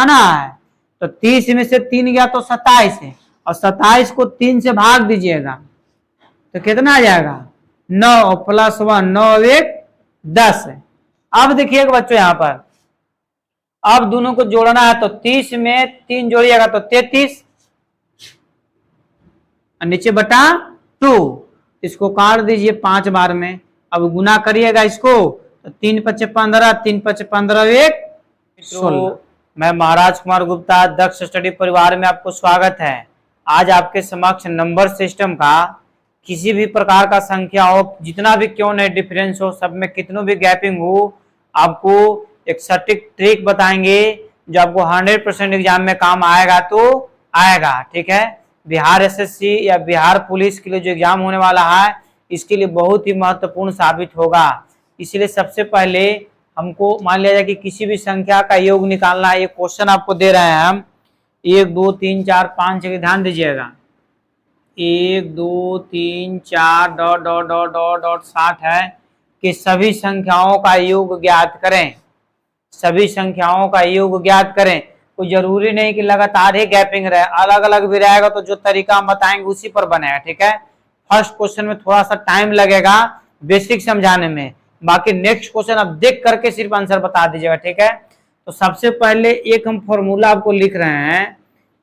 घटाना है, तो 30 में से 3 गया तो 27 है, और 27 को 3 से भाग दीजिएगा तो कितना आ जाएगा 9 प्लस 1, 9 1 10 है। अब देखिएगा बच्चों यहाँ पर अब दोनों को जोड़ना है, तो 30 में 3 जोड़िएगा तो 33 और नीचे बटा 2, इसको काट दीजिए 5 बार में। अब गुना करिएगा इसको तो 3 5 15, 3 5 15 1 16। मैं महाराज कुमार गुप्ता दक्ष स्टडी परिवार में आपको स्वागत है। आज आपके समक्ष नंबर सिस्टम का किसी भी प्रकार का संख्या हो, जितना भी क्यों नहीं डिफरेंस हो, सब में कितनों भी गैपिंग हो, आपको एक सटीक ट्रिक बताएंगे जो आपको 100% एग्जाम में काम आएगा तो आएगा। ठीक है, बिहार एसएससी या बिहार पुलिस के लिए जो एग्जाम होने वाला है इसके लिए बहुत ही महत्वपूर्ण साबित होगा। इसलिए सबसे पहले हमको मान लिया जाए कि किसी भी संख्या का योग निकालना है। ये क्वेश्चन आपको दे रहे हैं हम 1 2 3 4 5 जगह, ध्यान दीजिएगा 1 2 3 4 dot dot dot dot dot 60 है कि सभी संख्याओं का योग ज्ञात करें। सभी संख्याओं का योग ज्ञात करें। कोई जरूरी नहीं कि लगातार ही गैपिंग रहे, अलग अलग भी रहेगा तो जो तरीका हम बताएंगे उसी पर बनेगा। ठीक है, फर्स्ट क्वेश्चन में थोड़ा सा टाइम लगेगा बेसिक समझाने में, बाकी नेक्स्ट क्वेश्चन आप देख करके सिर्फ आंसर बता दीजिएगा। ठीक है, तो सबसे पहले एक हम फॉर्मूला आपको लिख रहे हैं,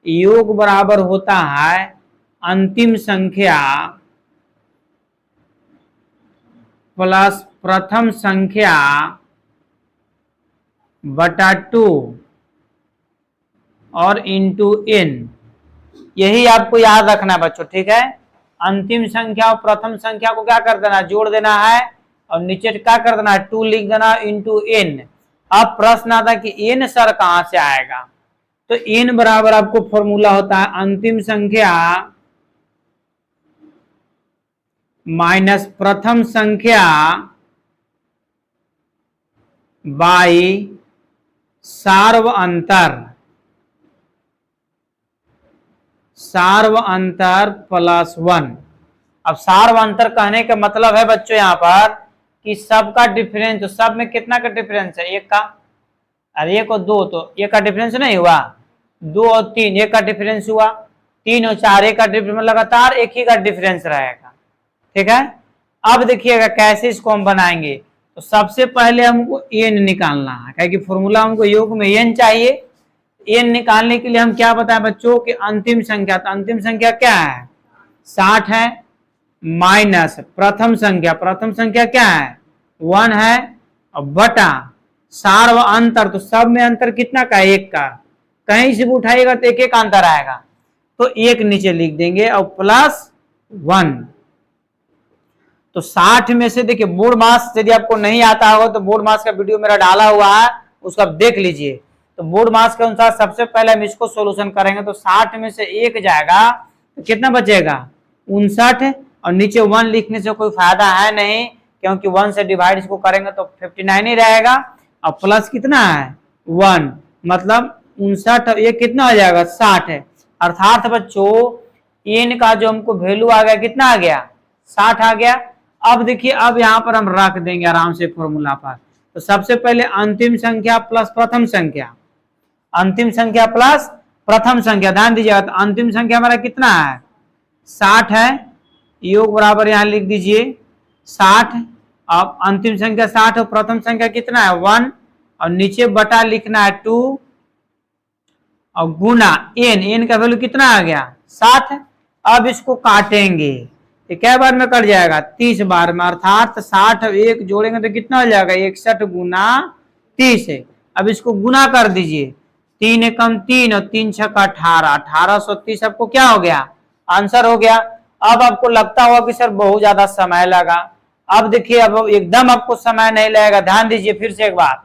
योग बराबर होता है अंतिम संख्या प्लस प्रथम संख्या बटा 2 और इंटू n। यही आपको याद रखना है बच्चों। ठीक है, अंतिम संख्या और प्रथम संख्या को क्या कर देना, जोड़ देना है, और नीचे क्या कर देना है 2 लिख देना इंटू n। अब प्रश्न आता है कि n सर कहां से आएगा, तो n बराबर आपको फॉर्मूला होता है अंतिम संख्या माइनस प्रथम संख्या बाई सार्व अंतर, सार्व अंतर प्लस 1। अब सार्व अंतर कहने का मतलब है बच्चों यहाँ पर कि सबका डिफरेंस, तो सब में कितना का डिफरेंस है, एक का, अरे 1 और 2 तो एक का डिफरेंस नहीं हुआ, 2 और 3 एक का डिफरेंस हुआ, 3 और 4 एक का डिफरेंस, लगातार एक ही का डिफरेंस रहेगा। ठीक है, अब देखिएगा कैसे इसको हम बनाएंगे। तो सबसे पहले हमको n निकालना है, क्योंकि फॉर्मूला हमको योग में n चाहिए। n निकालने के लिए हम क्या बताएं बच्चों कि अंतिम संख्या, तो अंतिम संख्या क्या है 60 है, माइनस प्रथम संख्या, प्रथम संख्या क्या है 1 है, और बटा सार्व अंतर, तो सब में अंतर कितना का, 1 का, कहीं से भी उठाइएगा तो एक एक अंतर आएगा, तो 1 नीचे लिख देंगे और प्लस 1। तो 60 में से देखिए बोर्ड मास यदि आपको नहीं आता होगा तो बोर्ड मास का वीडियो मेरा डाला हुआ है, उसको आप देख लीजिए। तो बोर्ड मास के अनुसार सबसे पहले हम इसको सॉल्यूशन करेंगे, तो 60 में से 1 जाएगा तो कितना बचेगा 59, और नीचे 1 लिखने से कोई फायदा है नहीं, क्योंकि 1 से डिवाइड इसको करेंगे तो 59 ही रहेगा, और प्लस कितना है 1, मतलब 59, और ये कितना हो जाएगा 60 है। अर्थात बच्चों n का जो हमको वैल्यू आ गया कितना आ गया 60 आ गया। अब देखिए अब यहाँ पर हम रख देंगे आराम से फॉर्मूला पर। तो सबसे पहले अंतिम संख्या प्लस प्रथम संख्या, अंतिम संख्या प्लस प्रथम संख्या, ध्यान दीजिएगा, तो अंतिम संख्या हमारा कितना है 60 है, योग बराबर यहाँ लिख दीजिए 60। अब अंतिम संख्या 60 और प्रथम संख्या कितना है 1, और नीचे बटा लिखना है 2 और गुना n का वैल्यू कितना आ गया 60। अब इसको काटेंगे, ये क्या बार में कट जाएगा 30 बार में, अर्थात 60 और 1 जोड़ेंगे तो कितना हो जाएगा 61 गुना 30 है। अब इसको गुना कर दीजिए, 3 एकम 3 और 3 छक्का 18, 1830 आपको क्या हो गया आंसर हो गया। अब आपको लगता होगा कि सर बहुत ज्यादा समय लगा, अब देखिए अब एकदम आपको समय नहीं लगेगा। ध्यान दीजिए फिर से एक बार,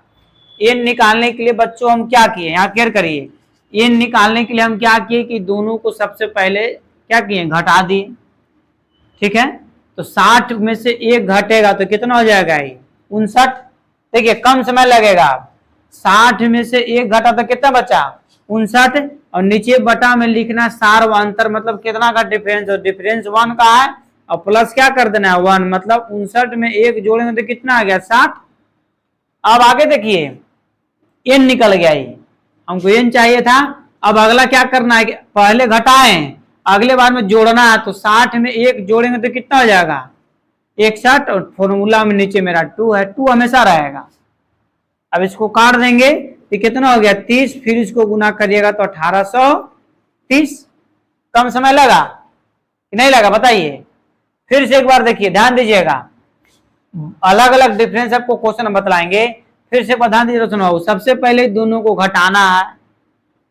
n निकालने के लिए बच्चों हम क्या किए, यहाँ केयर करिए, n निकालने के लिए हम क्या किए कि दोनों को सबसे पहले क्या किए घटा दिए। ठीक है, तो 60 में से 1 घटेगा तो कितना हो जाएगा ये 59। देखिए कम समय लगेगा, 60 में से 1 घटा तो कितना बचा 59, और नीचे बटा में लिखना सार्व अंतर, मतलब कितना का डिफरेंस, और डिफरेंस 1 का है, और प्लस क्या कर देना है 1, मतलब 59 में 1 जोड़ेंगे तो कितना आ गया 60। अब आगे देखिए n निकल गया, ये हमको n चाहिए था। अब अगला क्या करना है कि पहले घटाएं, अगले बार में जोड़ना है, तो 60 में 1 जोड़ेंगे तो कितना हो जाएगा 61, और फॉर्मूला में नीचे मेरा 2 है, 2 हमेशा रहेगा। अब इसको काट देंगे तो कितना हो गया 30, फिर इसको गुना करिएगा तो 1830। कम समय लगा कि नहीं लगा बताइए। फिर से एक बार देखिए, ध्यान दीजिएगा, अलग अलग डिफरेंस आपको क्वेश्चन बतलाएंगे। फिर से ध्यान दीजिए, सुनो। सबसे पहले दोनों को घटाना है,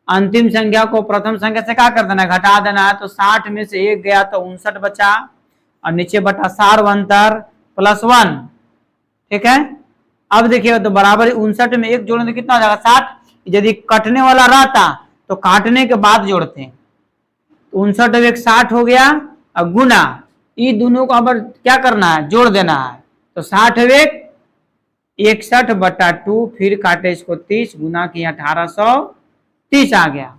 अंतिम संख्या को प्रथम संख्या से क्या कर देना है, घटा देना है। तो 60 में से 1 गया तो 59 बचा, और नीचे बटा सार्वंतर प्लस 1। ठीक है, अब देखिए तो बराबर 59 में 1 जोड़ने तो कितना हो जाएगा 60। यदि कटने वाला रहता तो काटने के बाद जोड़ते हैं, तो 59 एक 60 हो गया, और गुना ये दोनों को अब क्या करना है, जोड़ देना है। तो 60 एक 61 बटा 2, फिर काटे इसको 30, गुना किया 1830 आ गया।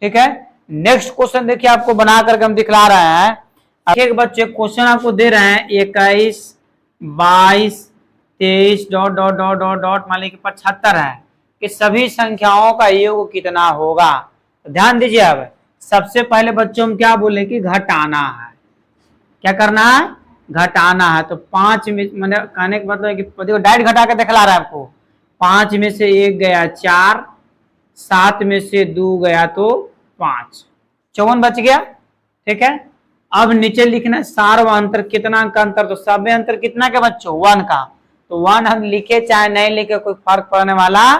ठीक है, नेक्स्ट क्वेश्चन देखिए आपको बना करके हम दिखला रहे हैं। एक बच्चे क्वेश्चन आपको दे रहे हैं 21, 22, 23 dot dot dot dot dot मान लीजिए 75 है कि सभी संख्याओं का योग कितना होगा। तो ध्यान दीजिए, अब सबसे पहले बच्चों हम क्या बोले कि घटाना है। क्या करना है, घटाना है। तो 5 में मैंने कहने का मतलब है कि देखो डायरेक्ट घटा के दिखला रहा है आपको। 5 में से 1 गया 4, 7 में से 2 गया तो 5, 54 बच गया। ठीक है, अब नीचे लिखना है सार्वंतर कितना का अंतर, तो सब में अंतर कितना का बच्चों 1 का। तो 1 हम लिखे चाहे नहीं लिखे कोई फर्क पड़ने वाला,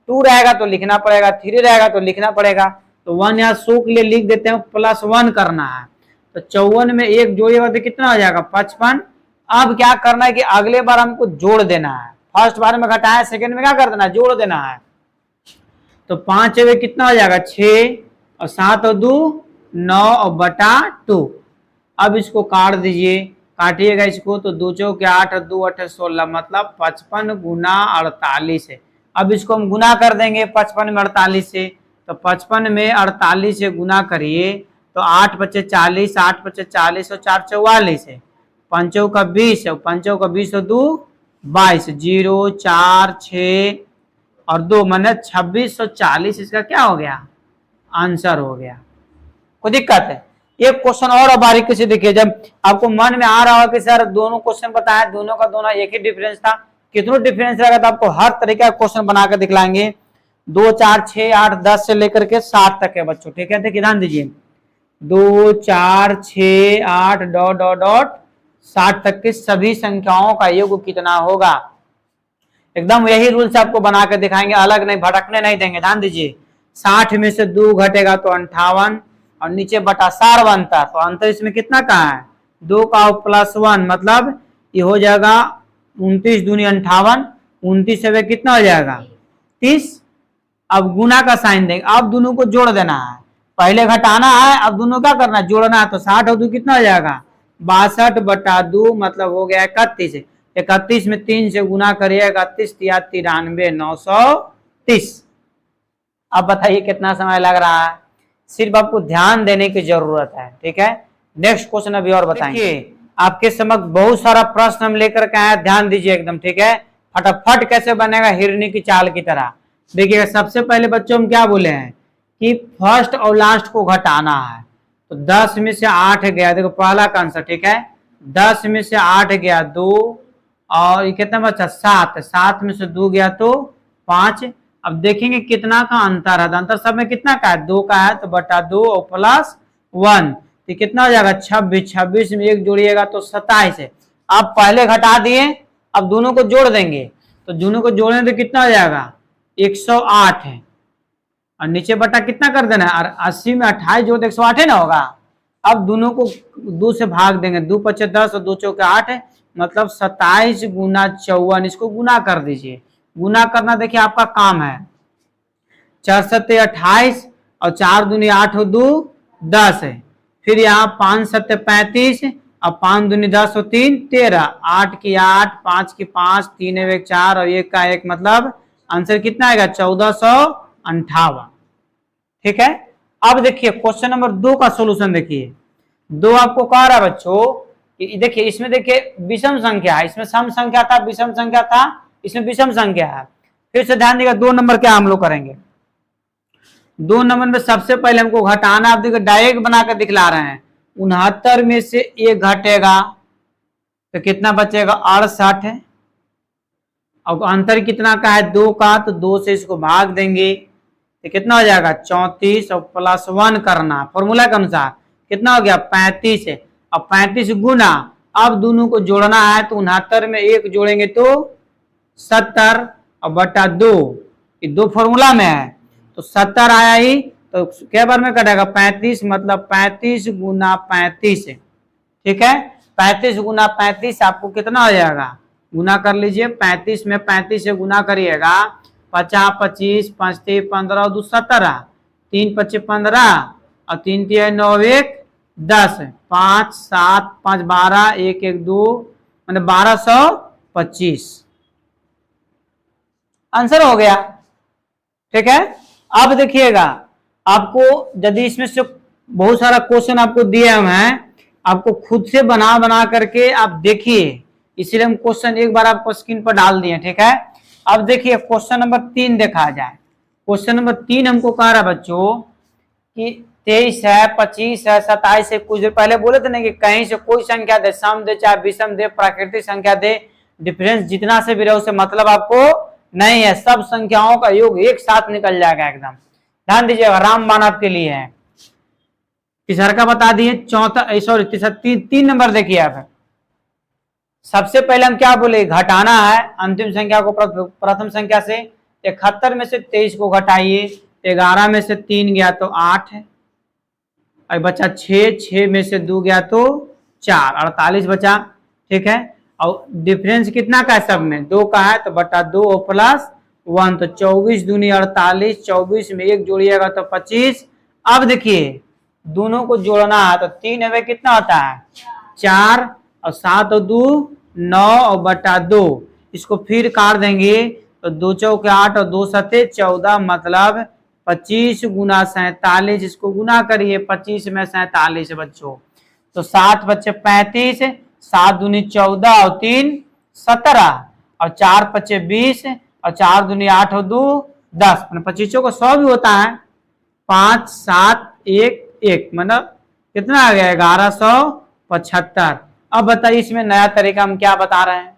2 रहेगा तो लिखना पड़ेगा, 3 रहेगा तो लिखना पड़ेगा। तो 1 यहाँ शो के लिए लिख देते हैं, +1 करना है। तो 54 में 1 जोड़िएगा तो कितना हो जाएगा 55। अब क्या करना है कि अगले बार हमको जोड़ देना है। फर्स्ट बार में घटाया, सेकंड में क्या कर देना है, जोड़ देना है। तो 5 में कितना हो जाएगा 6, और 7 और 2 9, और बटा 2। अब इसको काट दीजिए, काटिएगा इसको तो 2 चौके 8 और 2 8 16, मतलब 55 गुना 48 है। अब इसको हम गुना कर देंगे 55 में 48 से, तो 55 में 48 से गुना करिए तो 8 बचे 40, 8 बचे 40 और 4 44 है, 5 का 20 है, 5 का 20 और 2 22, 0 4 6 और 2 माने 26 और 40 इसका क्या हो गया आंसर हो गया। कोई दिक्कत है? एक क्वेश्चन और बारीकी से देखिए, जब आपको मन में आ रहा हो कि सर दोनों क्वेश्चन बताया, दोनों का दोनों एक ही डिफरेंस था, कितना डिफरेंस रहेगा, तो आपको हर तरीके का क्वेश्चन बनाकर दिखलाएंगे। 2 4 6 8 10 से लेकर के 60 तक है बच्चों। ठीक है, देखिए ध्यान दीजिए, 2 4 6 8 डॉट डॉट डॉट 60 तक की सभी संख्याओं का योग कितना होगा। एकदम यही रूल से आपको बनाकर दिखाएंगे, अलग नहीं, भटकने नहीं देंगे। ध्यान दीजिए, 60 में से 2 घटेगा तो 58, और नीचे बटा सार्वंतर, तो अंतर इसमें कितना का है 2 का +1, मतलब ये हो जाएगा 29 दूनी 58, 29 से कितना हो जाएगा 30। अब गुना का साइन देंगे, अब दोनों को जोड़ देना है, पहले घटाना है, अब दोनों क्या करना है जोड़ना है। तो 60 और 2 कितना हो जाएगा 62 बटा 2, मतलब हो गया 31। 31 में 3 से गुना करिए, 31 या 93 930। अब बताइए कितना समय लग रहा है, सिर्फ आपको ध्यान देने की जरूरत है। ठीक है, नेक्स्ट क्वेश्चन अभी और बताएंगे। आपके समक्ष बहुत सारा प्रश्न हम लेकर के आए, ध्यान दीजिए एकदम। ठीक है, फटाफट कैसे बनेगा हिरनी की चाल की तरह। देखिएगा, सबसे पहले बच्चों हम क्या बोले हैं कि फर्स्ट और लास्ट को घटाना है। तो 10 में से 8 गया, देखो पहला का आंसर। ठीक है, 10 में से 8 गया 2, और कितना बचा 7, 7 में से 2 गया तो 5। अब देखेंगे कितना का अंतर है, अंतर सब में कितना का है 2 का है, तो बटा 2 और +1, तो कितना हो जाएगा 26। 26 में 1 जोड़िएगा तो 27 है। आप पहले घटा दिए, अब दोनों को जोड़ देंगे, तो दोनों को जोड़ने तो कितना हो जाएगा 108 है, और नीचे बटा कितना कर देना है, और 80 में 28 जोड़ 108 है ना होगा। अब दोनों को 2 से भाग देंगे, 2 × 10 और 2 × 8 है, मतलब 27 गुना 54, इसको गुना कर दीजिए। गुना करना देखिए आपका काम है, 4 7 28, और 4 दूनी 8 और 2 10 है। फिर यहाँ 5 7 35, और 5 दूनी 10 और 3 13, 8 की 8, 5 की 5, 3 1 4 और 1 का 1, मतलब आंसर कितना आएगा 1458। ठीक है, अब देखिए क्वेश्चन नंबर 2 का सोल्यूशन देखिए। 2 आपको कह रहा है बच्चों कि देखिए इसमें देखिए विषम संख्या है, इसमें सम संख्या था, विषम संख्या था, इसमें विषम संख्या है। फिर से ध्यान देगा 2 नंबर क्या हम लोग करेंगे। 2 नंबर में सबसे पहले हमको घटाना, आप देखो डायरेक्ट बनाकर दिखला रहे हैं। 69 में से 1 घटेगा तो कितना बचेगा 68 है। अब अंतर कितना का है 2 का, तो 2 से इसको भाग देंगे तो कितना हो जाएगा 34 और +1 करना फॉर्मूला के अनुसार कितना हो गया 35 है। अब 35 गुना, अब दोनों को जोड़ना है तो 69 में 1 जोड़ेंगे तो 70 और बटा 2, ये 2 फॉर्मूला में है तो 70 आया ही, तो क्या बार में कटेगा 35, मतलब 35 गुना 35 है। ठीक है, 35 गुना 35 आपको कितना हो जाएगा, गुना कर लीजिए। 35 में 35 से गुना करिएगा, 50 25 5 3 15 2 17, 3 25 15 और 3 3 9 1 10, 5 7 5 12 1 1 2 मतलब 1225 आंसर हो गया। ठीक है, अब देखिएगा आपको यदि इसमें से बहुत सारा क्वेश्चन आपको दिए हुए हैं, आपको खुद से बना बना करके आप देखिए, इसीलिए हम क्वेश्चन एक बार आपको स्क्रीन पर डाल दिए। ठीक है, अब देखिए क्वेश्चन नंबर 3 देखा जाए। क्वेश्चन नंबर 3 हमको कह रहा है बच्चों कि 23 है 25 है 27 है। कुछ देर पहले बोले थे ना कि कहीं से कोई संख्या दे, सम दे चाहे विषम दे, प्राकृतिक संख्या दे, डिफरेंस जितना से भी रहे उसे मतलब आपको नहीं है, सब संख्याओं का योग एक साथ निकल जाएगा एकदम। ध्यान दीजिएगा, रामबाण आपके लिए है। तीसरा का बता दिए, चौथा सॉरी तीसरा 3 नंबर देखिए आप। सबसे पहले हम क्या बोले, घटाना है अंतिम संख्या को प्रथम संख्या से। 71 में से 23 को घटाइए, 11 में से 3 गया तो 8 है, और बचा 6 में से 2 गया तो 4, 48 बचा। ठीक है, और डिफरेंस कितना का है, सब में 2 का है तो बटा 2 और +1 तो 24 दूनी 48, 24 में 1 जोड़िएगा तो 25। अब देखिए दोनों को जोड़ना है तो 3 में कितना होता है 4 और 7 और 2 9 और बटा 2, इसको फिर काट देंगे तो 2 चौके 8 और 2 सते 14, मतलब 25 गुना 47, इसको गुना करिए 25 में 47 बच्चों, तो 7 बच्चे 35, 7 दूनी 14 और 3 17 और 4 बच्चे 20 और 4 दूनी 8 और 2 10, 25 को 100 भी होता है। 5 7 1 1 मतलब कितना आ गया 1175। अब बताइए इसमें नया तरीका हम क्या बता रहे हैं,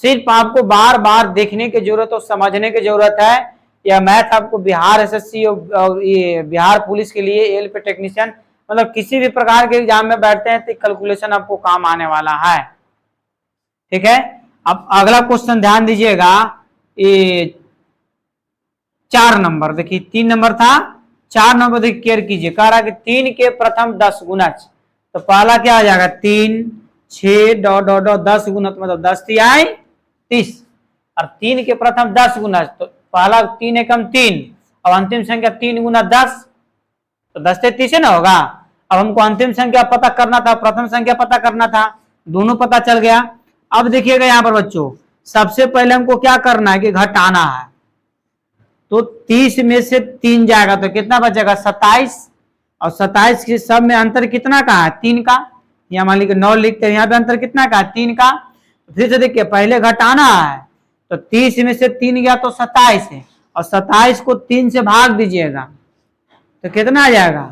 सिर्फ आपको बार बार देखने की जरूरत और समझने की जरूरत है। यह मैथ आपको बिहार एसएससी और ये बिहार पुलिस के लिए एल पे टेक्नीशियन, मतलब किसी भी प्रकार के एग्जाम में बैठते हैं तो कैलकुलेशन आपको काम आने वाला है। ठीक है, अब अगला क्वेश्चन ध्यान दीजिएगा, ये 4 नंबर देखिए, 3 नंबर था, 4 नंबर देखिए केयर कीजिए। कह रहा है कि 3 के प्रथम 10 गुणज, तो पहला क्या आ जाएगा 3 6 डॉट डॉट डॉट 10 गुणज मतलब 10 आई 30, और 3 के प्रथम 10 गुणज तो पहला 3 एकम 3 और अंतिम संख्या 3 गुना 10 तो 10 से 30 ना होगा। अब हमको अंतिम संख्या पता करना था, प्रथम संख्या पता करना था, दोनों पता चल गया। अब देखिएगा यहाँ पर बच्चों, सबसे पहले हमको क्या करना है कि घटाना है, तो 30 में से 3 जाएगा तो कितना बचेगा 27, और 27 के सब में अंतर कितना का है 3 का, यहाँ मान लीजिए 9 लिखते हैं, यहाँ पे अंतर कितना का है 3 का। फिर से देखिए पहले घटाना है तो 30 में से 3 गया तो 27 है, और 27 को 3 से भाग दीजिएगा तो कितना आ जाएगा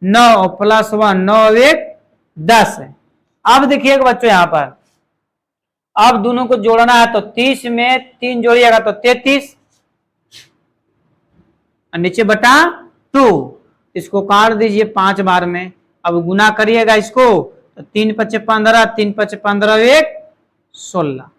9 और +1 9 1 10 है। अब देखिएगा बच्चों यहाँ पर, अब दोनों को जोड़ना है तो 30 में 3 जोड़िएगा तो 33 और नीचे बटा 2, इसको काट दीजिए 5 बार में। अब गुना करिएगा इसको तो 3 5 15 3 5 15 1 16।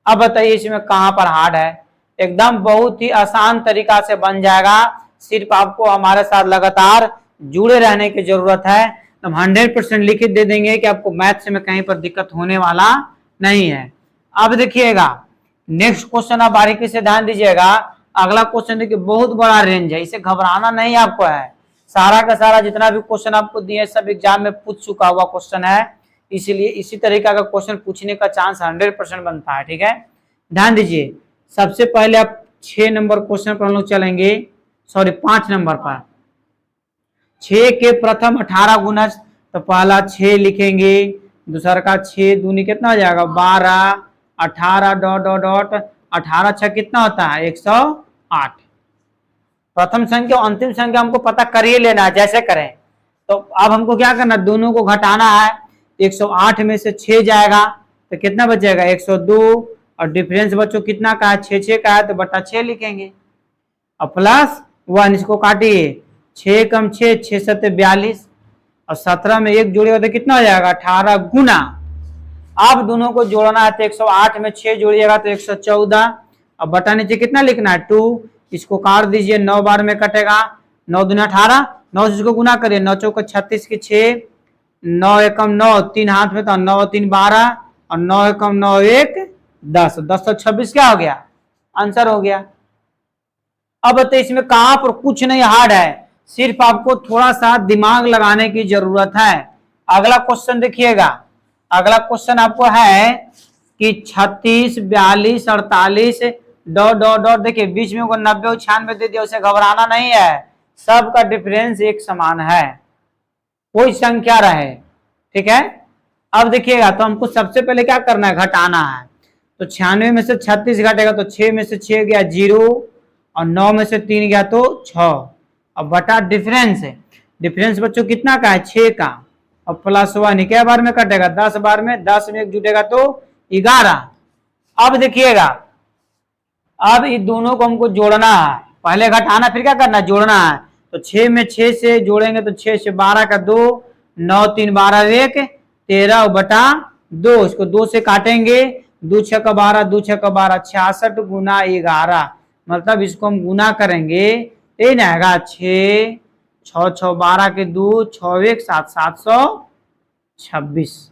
अब बताइए इसमें कहां पर हार्ड है, एकदम बहुत ही आसान तरीका से बन जाएगा, सिर्फ आपको हमारे साथ लगातार जुड़े रहने की जरूरत है। हम 100% लिखित दे देंगे कि आपको मैथ्स में कहीं पर दिक्कत होने वाला नहीं है। अब देखिएगा नेक्स्ट क्वेश्चन आप बारीकी से ध्यान दीजिएगा। अगला क्वेश्चन देखिए बहुत बड़ा रेंज है, इसे घबराना नहीं आपको है, सारा का सारा जितना भी क्वेश्चन आपको दिए सब एग्जाम में पूछ चुका हुआ क्वेश्चन है, इसीलिए इसी तरीका का क्वेश्चन पूछने का चांस 100% बनता है। ठीक है, ध्यान दीजिए, सबसे पहले आप 6 नंबर क्वेश्चन पर हम लोग चलेंगे, सॉरी 5 नंबर पर। 6 के प्रथम 18 गुणज, तो पहला 6 लिखेंगे, दूसरा का 6 दूनी कितना हो जाएगा 12, 18 डॉट डॉट डॉट 18 6 कितना होता है 108। प्रथम संख्या और अंतिम संख्या हमको पता कर ही लेना है, जैसे करें। तो अब हमको क्या करना, दोनों को घटाना है। 108 में से 6 जाएगा तो कितना बचेगा, 102। और डिफरेंस बच्चों कितना का है, 6 का है, तो बटा 6 लिखेंगे। और प्लस 1, इसको काटिए, 6 कम 6, 6 सत्ते 42। और 17 में 1 जोड़ेगा तो कितना हो जाएगा, 18 गुना। अब दोनों को जोड़ना है तो 108 में 6 जोड़िएगा तो 114। अब बटा नीचे कितना लिखना है, 2। इसको काट दीजिए, 9 बार में कटेगा, 9 दूना 18, 9 से इसको गुना करिए, 9 चौका 36 की 6, 9 एकम 9, 3 हाथ में था, 9 3 12, और 9 एकम 9 1 10, 10 और 26 क्या हो गया, आंसर हो गया। अब बताइए इसमें कहां पर कुछ नहीं हार्ड है, सिर्फ आपको थोड़ा सा दिमाग लगाने की जरूरत है। अगला क्वेश्चन देखिएगा, अगला क्वेश्चन आपको है कि 36 42 48 डॉट डॉट डॉट, देखिए बीच में को 90 और 96 दे दिया, उसे घबराना नहीं है, सबका डिफरेंस एक समान है, कोई संख्या रहे, ठीक है। अब देखिएगा तो हमको सबसे पहले क्या करना है, घटाना है। तो 96 में से 36 घटेगा तो 6 में से 6 गया 0, और 9 में से 3 गया तो 6। अब बटा डिफरेंस है, डिफरेंस बच्चों कितना का है, 6 का। और प्लस 1 क्या बार में कटेगा, 10 बार में, 10 में 1 जुटेगा तो 11। अब देखिएगा, अब इन दोनों को हमको जोड़ना है, पहले घटाना फिर क्या करना है, जोड़ना है। तो 6 में 6 से जोड़ेंगे तो 6 से 12 का 2, 9 3 12 1 13 बटा 2, इसको 2 से काटेंगे, 2 6 का 12, 2 6 का 12, 66 गुना 11, मतलब इसको हम गुना करेंगे तो ये आएगा 6 6 6 12 के 2, 6 1 7 726।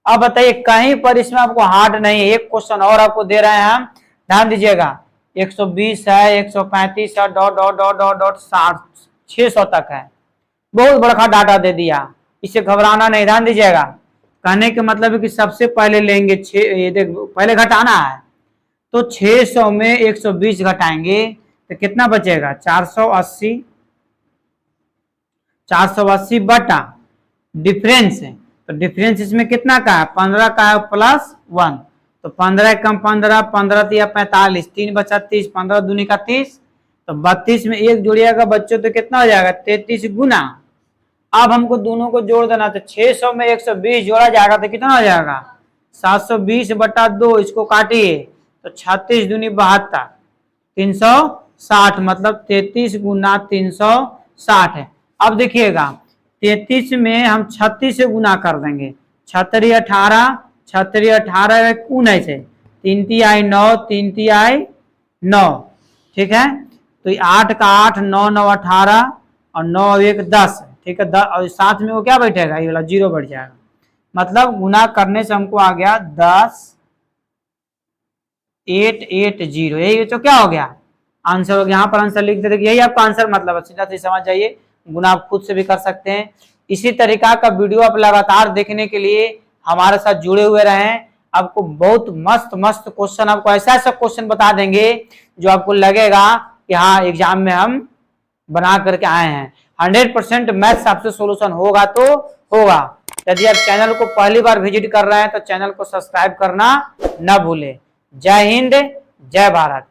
अब बताइए कहीं पर इसमें आपको हार्ड नहीं है, एक क्वेश्चन और आपको दे रहे हैं हम, ध्यान दीजिएगा। 120 है, 135 है, dot dot dot dot dot 60 600 तक है, बहुत बड़ा डाटा दे दिया, इसे घबराना नहीं, ध्यान दीजिएगा। कहने के मतलब है कि सबसे पहले लेंगे 6, ये देख पहले घटाना है, तो 600 में 120 घटाएंगे तो कितना बचेगा, 480, 480 बटा डिफरेंस है, तो डिफरेंस इसमें कितना का है, 15 का है प्लस 1, तो 15 कम 15, 15 दिया 45, 3 बचा 30, 15 दूनी का 30, तो 32 में 1 जोड़िएगा बच्चों तो कितना हो जाएगा, 33 गुना। अब हमको दोनों को जोड़ देना, तो 600 में 120 जोड़ा जाएगा तो कितना हो जाएगा, 720 बटा 2, इसको काटिए तो 36 दूनी 72, 360, मतलब 33 गुना 360 है। अब देखिएगा 33 में हम 36 से गुना कर देंगे, 36 18, 36 18 19 है, 3 3 आई 9, 3 3 आई 9, ठीक है। तो 8 का 8, 9 9 18, और 9 1 10, ठीक है। और साथ में वो क्या बैठेगा, ये वाला 0 बैठ जाएगा, मतलब गुना करने से हमको आ गया 10 880, यही तो क्या हो गया, आंसर हो गया। यहाँ पर आंसर लिख देते, यही आपका आंसर मतलब सीधा से समझ जाइए, गुना आप खुद से भी कर सकते हैं। इसी तरीका का वीडियो आप लगातार देखने के लिए हमारे साथ जुड़े हुए रहें, आपको बहुत मस्त मस्त क्वेश्चन, आपको ऐसा ऐसा क्वेश्चन बता देंगे जो आपको लगेगा कि हाँ एग्जाम में हम बना करके आए हैं। 100% मैथ्स आपसे सोल्यूशन होगा तो होगा। यदि आप चैनल को पहली बार विजिट कर रहे हैं तो चैनल को सब्सक्राइब करना न भूलें। जय हिंद, जय भारत।